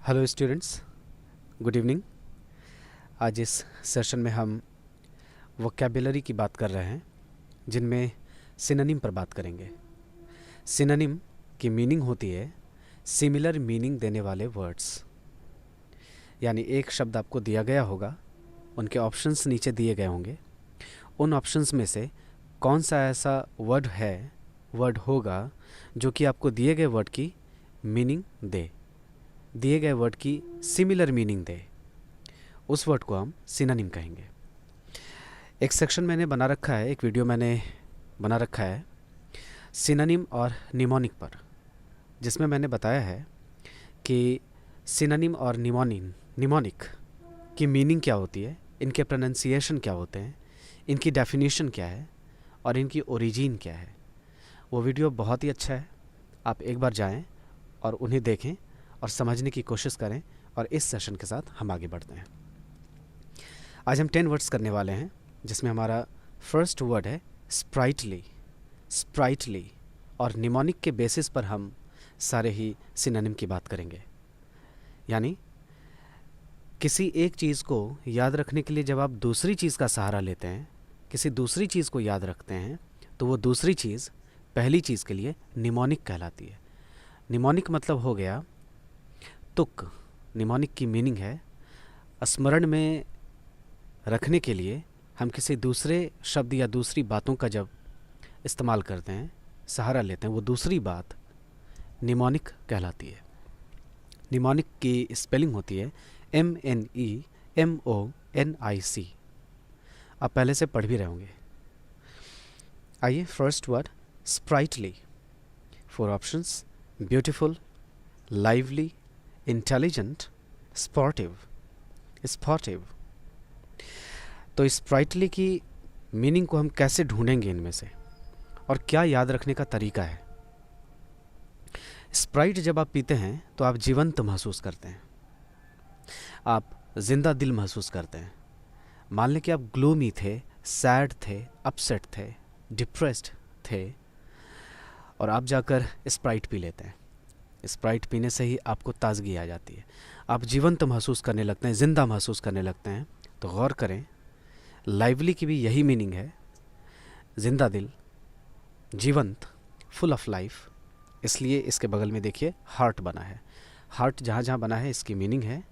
Hello students, good evening. आज इस session में हम वोकैबुलरी की बात कर रहे हैं, जिनमें सिनोनिम पर बात करेंगे। सिनोनिम की मीनिंग होती है सिमिलर मीनिंग देने वाले वर्ड्स। यानी एक शब्द आपको दिया गया होगा, उनके ऑप्शंस नीचे दिए गए होंगे। उन ऑप्शंस में से कौन सा ऐसा वर्ड होगा जो कि आपको दिए गए वर्ड की मीनिंग दे, दिए गए वर्ड की सिमिलर मीनिंग दे, उस वर्ड को हम सिनोनिम कहेंगे। एक सेक्शन मैंने बना रखा है, एक वीडियो मैंने बना रखा है सिनोनिम और निमोनिक पर, जिसमें मैंने बताया है कि सिनोनिम और निमोनिक की मीनिंग क्या होती है, इनके प्रोनाउंसिएशन क्या होते हैं, इनकी डेफिनेशन क्या है और इनकी ओरिजिन क्या है। वो वीडियो बहुत ही अच्छा है, आप एक बार जाएं और उन्हें देखें और समझने की कोशिश करें। और इस सेशन के साथ हम आगे बढ़ते हैं। आज हम 10 वर्ड्स करने वाले हैं, जिसमें हमारा फर्स्ट वर्ड है स्प्राइटली। और निमोनिक के बेसिस पर हम सारे ही सिनोनिम की बात करेंगे। यानी किसी एक चीज़ को याद रखने के लिए जब आप दूसरी चीज़ का सहारा लेते हैं, किसी दूसरी चीज़ को याद रखते हैं, तो वो दूसरी चीज़ पहली चीज़ के लिए निमोनिक कहलाती है। निमोनिक मतलब हो गया तुक। निमोनिक की मीनिंग है स्मरण में रखने के लिए हम किसी दूसरे शब्द या दूसरी बातों का जब इस्तेमाल करते हैं, सहारा लेते हैं, वो दूसरी बात निमोनिक कहलाती है। निमोनिक की स्पेलिंग होती है MNEMONIC। आप पहले से पढ़ भी रहे होंगे। आइए, first word sprightly. 4 options: beautiful, lively, intelligent, sportive. तो स्प्राइटली की मीनिंग को हम कैसे ढूंढेंगे इनमें से, और क्या याद रखने का तरीका है। स्प्राइट जब आप पीते हैं तो आप जीवंत महसूस करते हैं, आप जिंदा दिल महसूस करते हैं। मान लें कि आप ग्लूमी थे, सैड थे, अपसेट थे, डिप्रेस्ड थे, और आप जाकर स्प्राइट पी लेते हैं। स्प्राइट पीने से ही आपको ताजगी आ जाती है, आप जीवंत महसूस करने लगते हैं, जिंदा महसूस करने लगते हैं। तो गौर करें, लाइवली की भी यही मीनिंग है, जिंदा दिल, जीवंत, फुल ऑफ लाइफ। इसलिए इसके बगल में देखिए हार्ट बना है। हार्ट जहाँ जहाँ बना है, इसकी मीनिंग है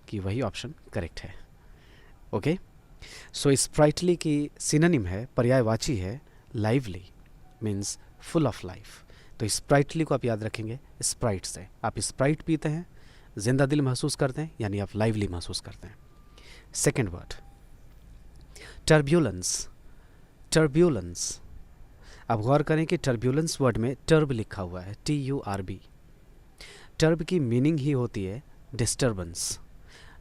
कि वही ऑप्शन करेक्ट है। ओके, सो स्प्राइटली की सिनोनिम है, पर्यायवाची है lively, means full of life. तो स्प्राइटली को आप याद रखेंगे स्प्राइट से। आप स्प्राइट पीते हैं, जिंदा दिल महसूस करते हैं, यानी आप लाइवली महसूस करते हैं। Second word turbulence. आप गौर करें कि टर्ब्यूलेंस वर्ड में टर्ब लिखा हुआ है, TURB। टर्ब की मीनिंग ही होती है डिस्टर्बेंस।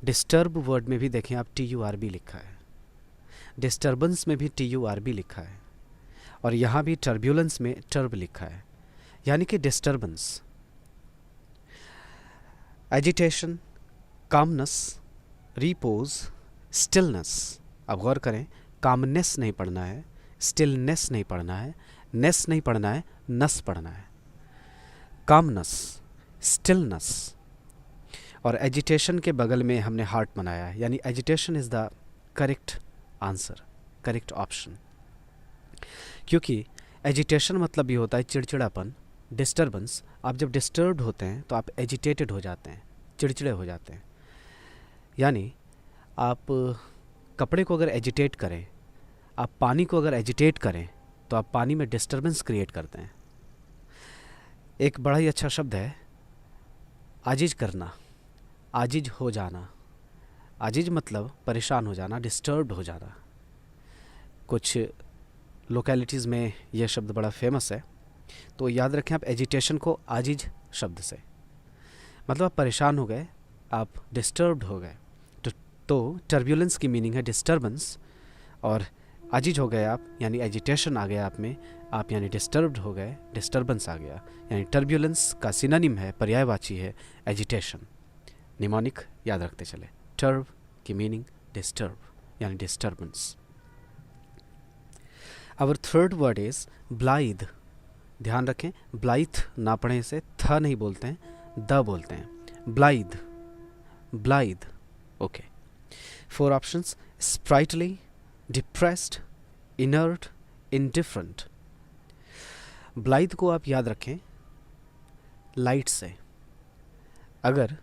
डिस्टर्ब वर्ड में भी देखें आप TURB लिखा है, डिस्टर्बेंस में भी TURB लिखा है, और यहाँ भी टर्ब्यूलेंस में टर्ब लिखा है, यानी कि disturbance. Agitation, calmness, repose, stillness. अब गौर करें, कामनेस नहीं पढ़ना है, स्टिलनेस नहीं पढ़ना है, नेस नहीं पढ़ना है, नस पढ़ना है। Calmness, stillness. और एजिटेशन के बगल में हमने हार्ट बनाया है, यानी agitation is the correct answer, correct option. क्योंकि एजिटेशन मतलब ये होता है चिड़चिड़ापन, डिस्टर्बेंस। आप जब डिस्टर्ब्ड होते हैं तो आप एजिटेटेड हो जाते हैं, चिड़चिड़े हो जाते हैं। यानी आप कपड़े को अगर एजिटेट करें, आप पानी को अगर एजिटेट करें, तो आप पानी में डिस्टर्बेंस क्रिएट करते हैं। एक बड़ा ही अच्छा शब्द है आजिज करना, आजिज हो जाना। आजिज मतलब परेशान हो जाना, डिस्टर्ब्ड हो जाना। कुछ लोकेलिटीज़ में यह शब्द बड़ा फेमस है, तो याद रखें आप एजिटेशन को आजिज शब्द से, मतलब आप परेशान हो गए, आप डिस्टर्ब्ड हो गए। तो टर्ब्यूलेंस की मीनिंग है डिस्टर्बेंस, और आजिज हो गए आप, यानी एजिटेशन आ गया आप में, आप यानी डिस्टर्ब्ड हो गए, डिस्टर्बेंस आ गया। यानी टर्ब्यूलेंस का सिनोनिम है, पर्यायवाची है एजिटेशन। निमोनिक याद रखते चले, टर्ब की मीनिंग डिस्टर्ब, यानी disturbance. Our third word is blithe. ध्यान रखें, ब्लाइथ ना पढ़ें, इसे थ नहीं बोलते हैं, द बोलते हैं। Blithe, blithe. Okay. 4 options: sprightly, depressed, inert, indifferent. Blithe को आप याद रखें लाइट से. अगर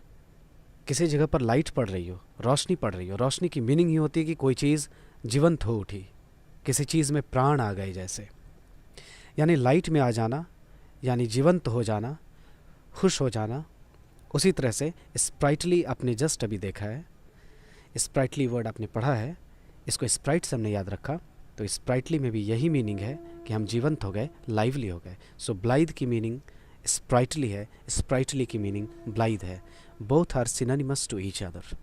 किसी जगह पर लाइट पड़ रही हो, रोशनी पड़ रही हो, रोशनी की मीनिंग ये होती है कि कोई चीज़ जीवंत हो उठी, किसी चीज़ में प्राण आ गए जैसे. यानी लाइट में आ जाना यानी जीवंत हो जाना, खुश हो जाना. उसी तरह से स्प्राइटली आपने जस्ट अभी देखा है, स्प्राइटली वर्ड आपने पढ़ा है, इसको स्प्राइट से हमने याद रखा, तो स्प्राइटली में भी यही मीनिंग है कि हम जीवंत हो गए, लाइवली हो गए. सो ब्लाइद की मीनिंग स्प्राइटली है, स्प्राइटली की मीनिंग ब्लाइद है. Both are synonymous to each other.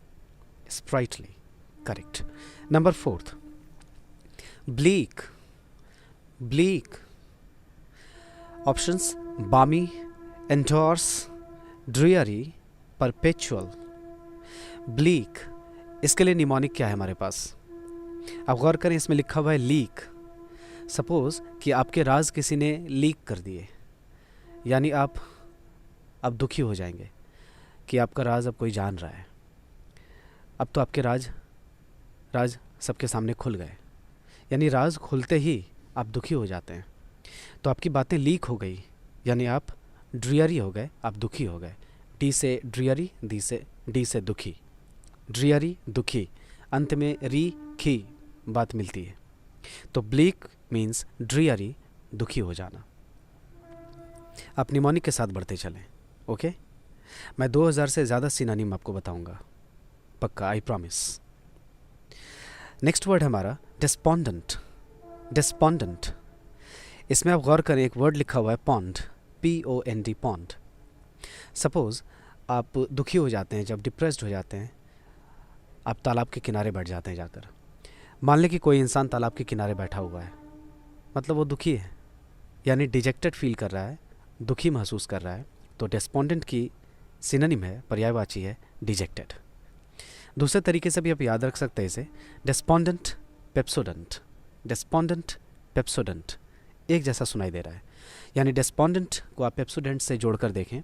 Sprightly, correct. Number 4, bleak. Bleak. Options: balmy, endorse, dreary, perpetual. Bleak, इसके लिए निमोनिक क्या है हमारे पास? आप गौर करें, इसमें लिखा हुआ है लीक. सपोज कि आपके राज किसी ने लीक कर दिए, यानी आप अब दुखी हो जाएंगे कि आपका राज अब कोई जान रहा है. अब तो आपके राज सबके सामने खुल गए, यानी राज खुलते ही आप दुखी हो जाते हैं. तो आपकी बातें लीक हो गई, यानी आप ड्रियरी हो गए, आप दुखी हो गए. डी से ड्रियरी, डी से दुखी. ड्रियरी, दुखी, अंत में री खी बात मिलती है. तो ब्लीक मीन्स ड्रियरी, दुखी हो जाना. आप निमोनिक के साथ बढ़ते चलें. ओके. मैं 2000 से ज़्यादा सिनोनिम आपको बताऊंगा, पक्का, आई प्रॉमिस. नेक्स्ट वर्ड है हमारा डिस्पोंडेंट. डिस्पोंडेंट, इसमें आप गौर करें, एक वर्ड लिखा हुआ है पॉन्ड, POND, पॉन्ड. सपोज आप दुखी हो जाते हैं, जब डिप्रेस्ड हो जाते हैं, आप तालाब के किनारे बैठ जाते हैं जाकर. मान लें कि कोई इंसान तालाब के किनारे बैठा हुआ है, मतलब वो दुखी है, यानी डिजेक्टेड फील कर रहा है, दुखी महसूस कर रहा है. तो डिस्पोंडेंट की सिनोनिम है, पर्यायवाची है, डिजेक्टेड. दूसरे तरीके से भी आप याद रख सकते हैं इसे, डिस्पोंडेंट, पेप्सोडेंट. डिस्पोंडेंट, पेप्सोडेंट एक जैसा सुनाई दे रहा है. यानी डिस्पोंडेंट को आप पेप्सोडेंट से जोड़कर देखें.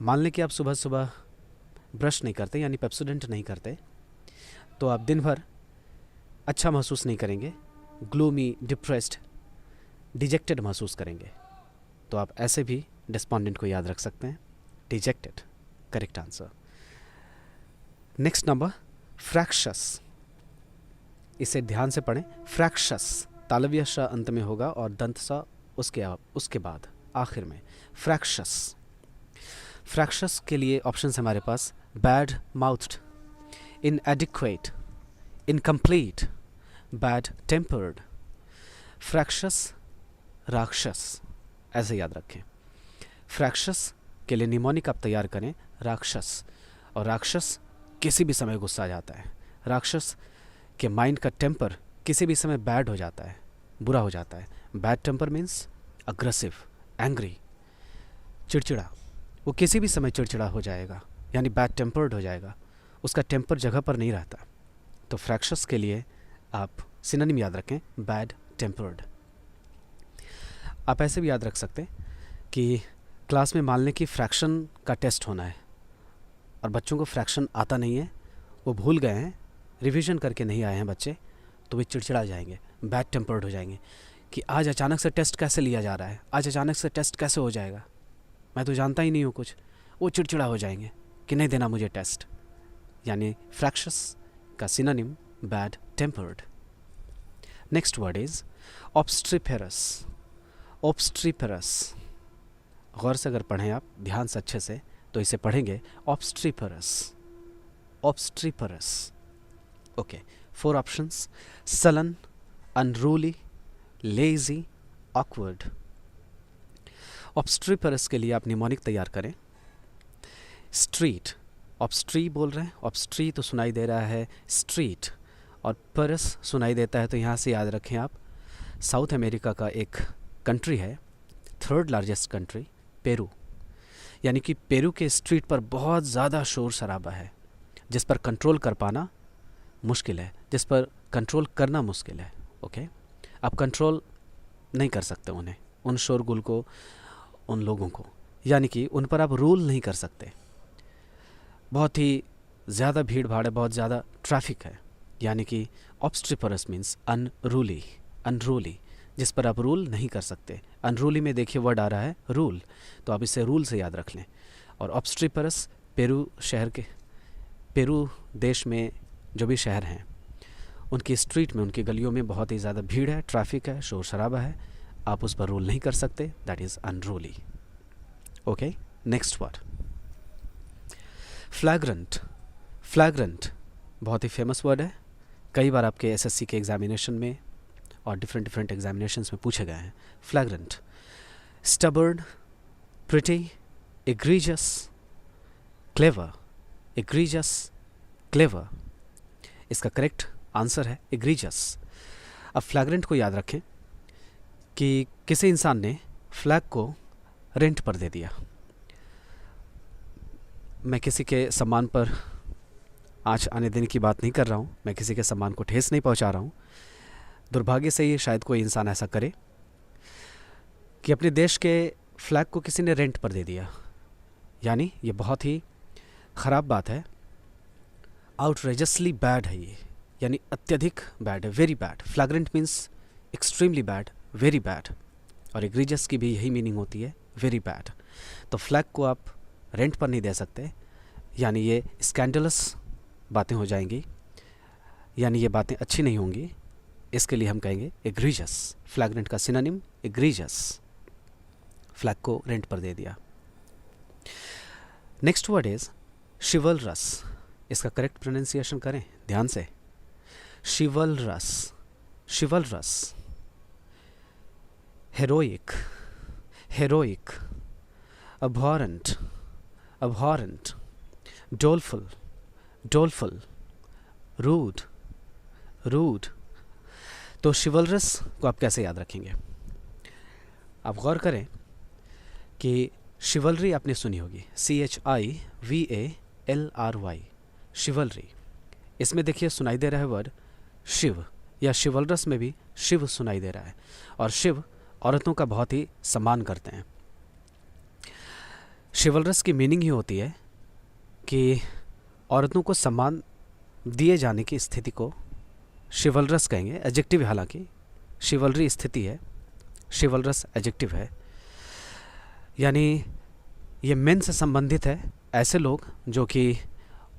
मान लें कि आप सुबह सुबह ब्रश नहीं करते, यानी पेप्सोडेंट नहीं करते, तो आप दिन भर अच्छा महसूस नहीं करेंगे, ग्लूमी, डिप्रेस्ड, डिजेक्टेड महसूस करेंगे. तो आप ऐसे भी डिस्पोंडेंट को याद रख सकते हैं, dejected, correct answer. Next number, fractious. इसे ध्यान से पढ़ें. फ्रैक्शस, तालव्य श अंत में होगा और दंत सा उसके बाद आखिर में. फ्रैक्शस. फ्रैक्शस के लिए ऑप्शंस हमारे पास: bad mouthed, inadequate, incomplete, bad tempered. Fractious, राक्षस, ऐसे याद रखें. फ्रैक्शस के लिए निमोनिक आप तैयार करें, राक्षस. और राक्षस किसी भी समय गुस्सा आ जाता है. राक्षस के माइंड का टेम्पर किसी भी समय बैड हो जाता है, बुरा हो जाता है. Bad temper means aggressive, angry, चिड़चिड़ा. वो किसी भी समय चिड़चिड़ा हो जाएगा, यानी बैड टेम्पर्ड हो जाएगा, उसका टेम्पर जगह पर नहीं रहता. तो फ्रैक्शस के लिए आप सिनोनिम याद रखें, बैड टेम्पर्ड. आप ऐसे भी याद रख सकते हैं कि क्लास में मान लें कि फ्रैक्शन का टेस्ट होना है और बच्चों को फ्रैक्शन आता नहीं है, वो भूल गए हैं, रिवीजन करके नहीं आए हैं बच्चे, तो वे चिड़चिड़ा जाएंगे, बैड टेम्पर्ड हो जाएंगे कि आज अचानक से टेस्ट कैसे लिया जा रहा है, आज अचानक से टेस्ट कैसे हो जाएगा, मैं तो जानता ही नहीं हूँ कुछ. वो चिड़चिड़ा हो जाएंगे कि नहीं देना मुझे टेस्ट. यानी फ्रैक्शस का synonym bad tempered. Next word is obstreperous. Obstreperous, गौर से अगर पढ़ें आप ध्यान से अच्छे से, तो इसे पढ़ेंगे obstreperous. Obstreperous. Okay. 4 options: sullen, unruly, lazy, awkward. Obstreperous के लिए आप निमोनिक तैयार करें. स्ट्रीट, ऑब्स्ट्री बोल रहे हैं, ऑब्स्ट्री तो सुनाई दे रहा है स्ट्रीट, और परस सुनाई देता है, तो यहाँ से याद रखें आप, साउथ अमेरिका का एक कंट्री है, 3rd लार्जेस्ट कंट्री, पेरू. यानी कि पेरू के स्ट्रीट पर बहुत ज़्यादा शोर शराबा है, जिस पर कंट्रोल कर पाना मुश्किल है, जिस पर कंट्रोल करना मुश्किल है. ओके. आप कंट्रोल नहीं कर सकते उन्हें, उन शोरगुल को, उन लोगों को, यानी कि उन पर आप रूल नहीं कर सकते. बहुत ही ज़्यादा भीड़ भाड़ है, बहुत ज़्यादा ट्रैफिक है, यानी कि ऑब्स्ट्रिपरस मीन्स अनरूली, अनरूली, जिस पर आप रूल नहीं कर सकते। अनरूली में देखिए वर्ड आ रहा है रूल, तो आप इसे रूल से याद रख लें। और ऑब्स्ट्रिपरस पेरू शहर के, पेरू देश में जो भी शहर हैं उनकी स्ट्रीट में, उनकी गलियों में बहुत ही ज़्यादा भीड़ है, ट्रैफिक है, शोर शराबा है, आप उस पर रूल नहीं कर सकते, that is unruly. Okay, next word फ्लैग्रेंट। फ्लैग्रेंट बहुत ही फेमस वर्ड है, कई बार आपके एसएससी के एग्जामिनेशन में और डिफरेंट एग्जामिनेशंस में पूछे गए हैं। Flagrant, stubborn, pretty, egregious, clever, egregious, clever. इसका करेक्ट आंसर है एग्रीजस। अब फ्लैग्रेंट को याद रखें कि किसी इंसान ने फ्लैग को रेंट पर दे दिया। मैं किसी के सम्मान पर आँच आने देने की बात नहीं कर रहा हूँ, मैं किसी के सम्मान को ठेस नहीं पहुँचा रहा हूँ। दुर्भाग्य से ये शायद कोई इंसान ऐसा करे कि अपने देश के फ्लैग को किसी ने रेंट पर दे दिया, यानी ये बहुत ही ख़राब बात है, आउटरेजसली बैड है ये, यानी अत्यधिक बैड है, very bad. फ्लैग्रेंट means extremely bad, very bad, और एग्रीजस की भी यही मीनिंग होती है, वेरी बैड। तो फ्लैग को आप रेंट पर नहीं दे सकते, यानी ये स्कैंडलस बातें हो जाएंगी, यानी ये बातें अच्छी नहीं होंगी, इसके लिए हम कहेंगे एग्रीजस। फ्लैग्रेंट का सिनोनिम एग्रीजस, फ्लैग को रेंट पर दे दिया। Next word is chivalrous. इसका करेक्ट प्रोनाउंसिएशन करें ध्यान से, chivalrous, chivalrous. Heroic, heroic, abhorrent, abhorrent, doleful, doleful, rude, rude। तो शिवलरस को आप कैसे याद रखेंगे? आप गौर करें कि शिवलरी आपने सुनी होगी, CHIVALRY, शिवलरी। इसमें देखिए सुनाई दे रहा है वर्ड शिव, या शिवलरस में भी शिव सुनाई दे रहा है, और शिव औरतों का बहुत ही सम्मान करते हैं। शिवलरस की मीनिंग ही होती है कि औरतों को सम्मान दिए जाने की स्थिति को शिवलरस कहेंगे, एडजेक्टिव है, हालांकि शिवलरी स्थिति है, शिवलरस एडजेक्टिव है, यानी ये मेन से संबंधित है, ऐसे लोग जो कि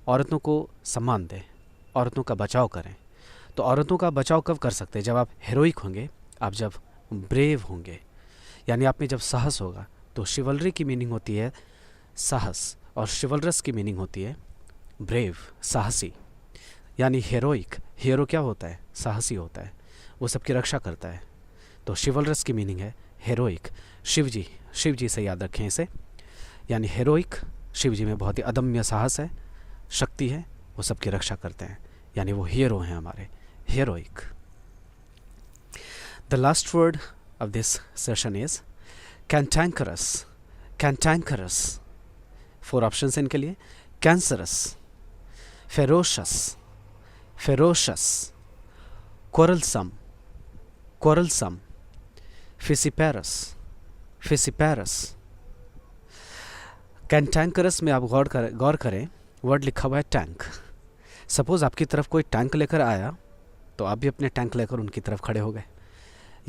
औरतों को सम्मान दें, औरतों का बचाव करें। तो औरतों का बचाव कब कर सकते हैं? जब आप हेरोइक होंगे, आप जब ब्रेव होंगे, यानी आप में जब साहस होगा। तो शिवलरी की मीनिंग होती है साहस, और शिवलरस की मीनिंग होती है ब्रेव, साहसी, यानी हेरोइक। हीरो क्या होता है? साहसी होता है, वो सबकी रक्षा करता है। तो शिवलरस की मीनिंग है हेरोइक। शिवजी, शिवजी से याद रखें इसे, यानी हेरोइक, शिवजी में बहुत ही अदम्य साहस है, शक्ति है, वो सबकी रक्षा करते हैं, यानी वो हीरो हैं हमारे, heroic. The last word of this session is cantankerous, cantankerous. 4 options इनके लिए, कैंसरस, फेरोशस, फेरोशस, क्वारलसम, क्वारलसम, फिसिपेरस, फिसिपेरस। कैंटैंकरस में आप गौर करें, वर्ड लिखा हुआ है टैंक। सपोज़ आपकी तरफ कोई टैंक लेकर आया, तो आप भी अपने टैंक लेकर उनकी तरफ खड़े हो गए,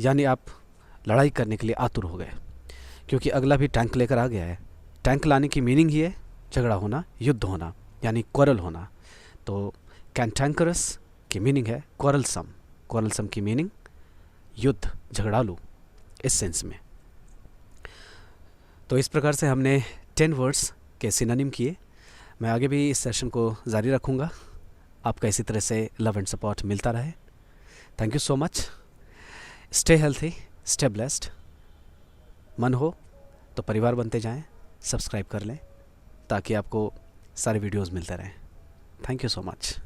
यानी आप लड़ाई करने के लिए आतुर हो गए, क्योंकि अगला भी टैंक लेकर आ गया है। टैंक लाने की मीनिंग ही है झगड़ा होना, युद्ध होना, यानी क्वारल होना। तो कैंटैंकरस की मीनिंग है क्वारलसम, क्वारलसम की मीनिंग युद्ध, झगड़ालू, इस सेंस में। तो इस प्रकार से हमने 10 वर्ड्स के सिनोनिम किए। मैं आगे भी इस सेशन को जारी रखूँगा, आपका इसी तरह से लव एंड सपोर्ट मिलता रहे। Thank you so much. Stay healthy, stay blessed. मन हो तो परिवार बनते जाएं, सब्सक्राइब कर लें ताकि आपको सारे वीडियोस मिलते रहें। Thank you so much.